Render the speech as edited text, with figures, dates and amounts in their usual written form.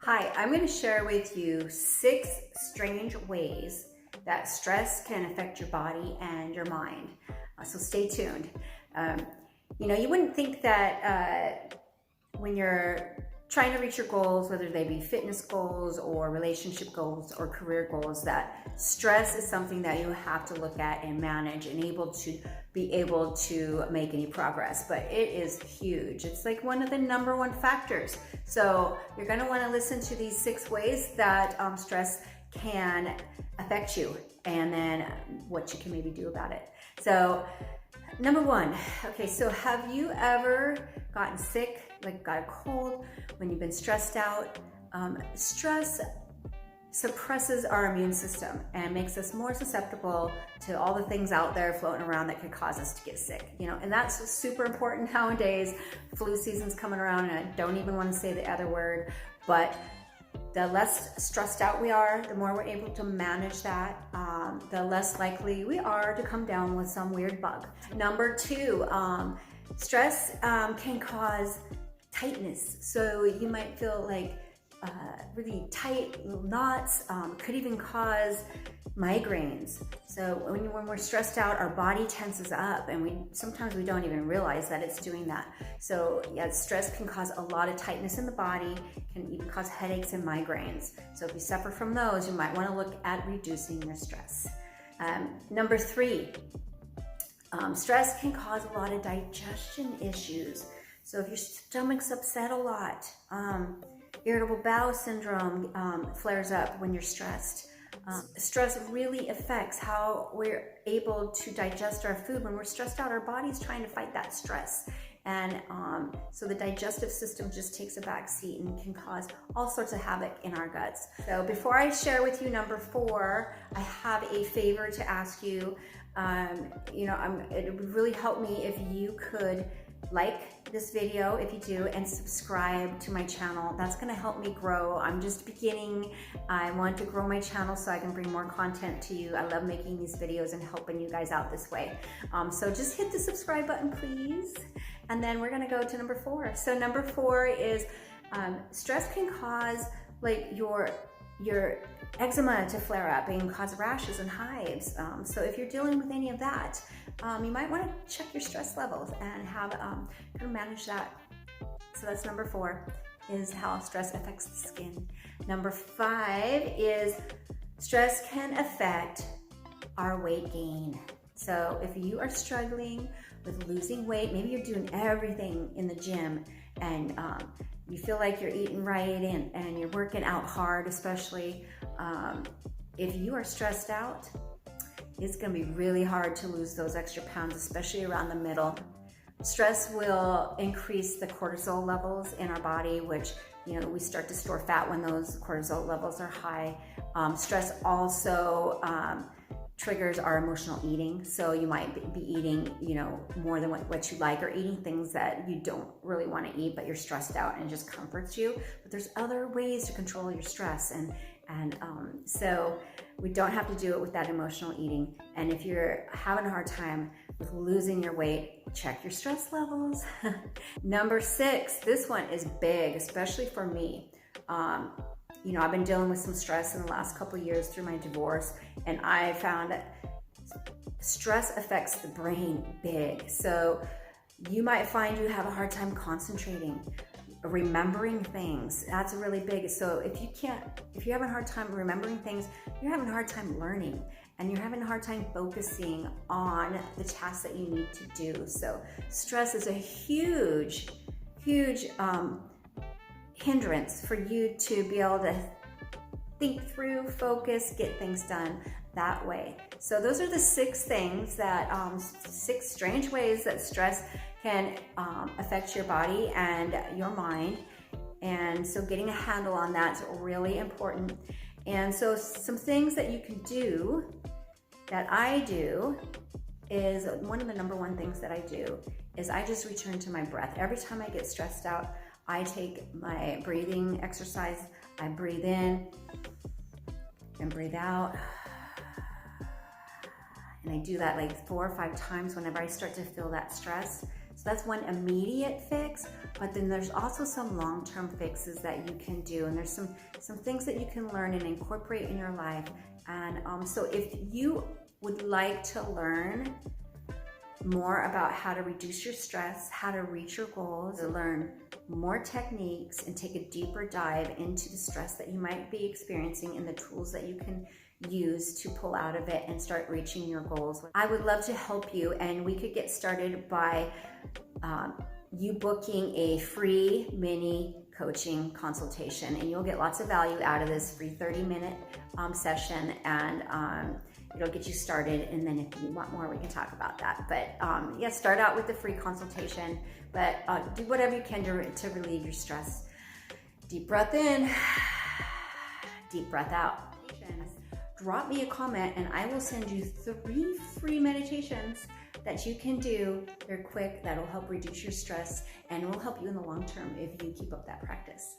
Hi, I'm going to share with you 6 strange ways that stress can affect your body and your mind. So stay tuned. Um, you wouldn't think that when you're trying to reach your goals, whether they be fitness goals or relationship goals or career goals, that stress is something that you have to look at and manage and be able to make any progress. But it is huge. It's like one of the number one factors. So you're going to want to listen to these 6 ways that stress can affect you, and then what you can maybe do about it. So number 1, okay, so have you ever gotten sick, like got a cold, when you've been stressed out? Stress suppresses our immune system and makes us more susceptible to all the things out there floating around that could cause us to get sick, and that's super important nowadays. Flu season's coming around, and I don't even want to say the other word, but the less stressed out we are, the more we're able to manage that, the less likely we are to come down with some weird bug. Number 2, stress can cause tightness. So you might feel like really tight little knots, could even cause migraines. So when we're stressed out, our body tenses up, and sometimes we don't even realize that it's doing that. So yeah, stress can cause a lot of tightness in the body, can even cause headaches and migraines. So if you suffer from those, you might want to look at reducing your stress. Number 3, stress can cause a lot of digestion issues. So if your stomach's upset a lot, irritable bowel syndrome flares up when you're stressed. Stress really affects how we're able to digest our food. When we're stressed out, our body's trying to fight that stress. And so the digestive system just takes a back seat and can cause all sorts of havoc in our guts. So before I share with you number 4, I have a favor to ask you. It would really help me if you could like this video, if you do, and subscribe to my channel. That's going to help me grow. I'm just beginning. I want to grow my channel so I can bring more content to you. I love making these videos and helping you guys out this way. So just hit the subscribe button, please. And then we're going to go to number 4. So number 4 is stress can cause like your eczema to flare up and cause rashes and hives. So if you're dealing with any of that, you might want to check your stress levels and have kind of manage that. So that's number 4, is how stress affects the skin. Number 5 is stress can affect our weight gain. So if you are struggling with losing weight, maybe you're doing everything in the gym and you feel like you're eating right and you're working out hard, especially if you are stressed out, it's going to be really hard to lose those extra pounds, especially around the middle. Stress will increase the cortisol levels in our body, which, we start to store fat when those cortisol levels are high. Stress also triggers our emotional eating. So you might be eating, more than what you like, or eating things that you don't really want to eat, but you're stressed out and it just comforts you. But there's other ways to control your stress. And so we don't have to do it with that emotional eating. And if you're having a hard time with losing your weight, check your stress levels. Number 6, this one is big, especially for me. I've been dealing with some stress in the last couple of years through my divorce, and I found that stress affects the brain big. So you might find you have a hard time concentrating, remembering things. That's really big. So if you're having a hard time remembering things, you're having a hard time learning, and you're having a hard time focusing on the tasks that you need to do. So stress is a huge hindrance for you to be able to think through, focus, get things done that way. So those are the 6 things that 6 strange ways that stress can affect your body and your mind. And so getting a handle on that's really important. And so some things that you can do, that I do, is one of the number 1 things that I do is I just return to my breath. Every time I get stressed out, I take my breathing exercise. I breathe in and breathe out. And I do that like 4 or 5 times whenever I start to feel that stress. So that's one immediate fix, but then there's also some long-term fixes that you can do, and there's some things that you can learn and incorporate in your life. And so if you would like to learn more about how to reduce your stress, how to reach your goals, to learn more techniques and take a deeper dive into the stress that you might be experiencing and the tools that you can use to pull out of it and start reaching your goals, I would love to help you, and we could get started by you booking a free mini coaching consultation, and you'll get lots of value out of this free 30-minute session, and it'll get you started, and then if you want more, we can talk about that. But yeah, start out with the free consultation, but do whatever you can to relieve your stress. Deep breath in, deep breath out. Drop me a comment and I will send you 3 free meditations that you can do. They're quick, that'll help reduce your stress, and will help you in the long term if you keep up that practice.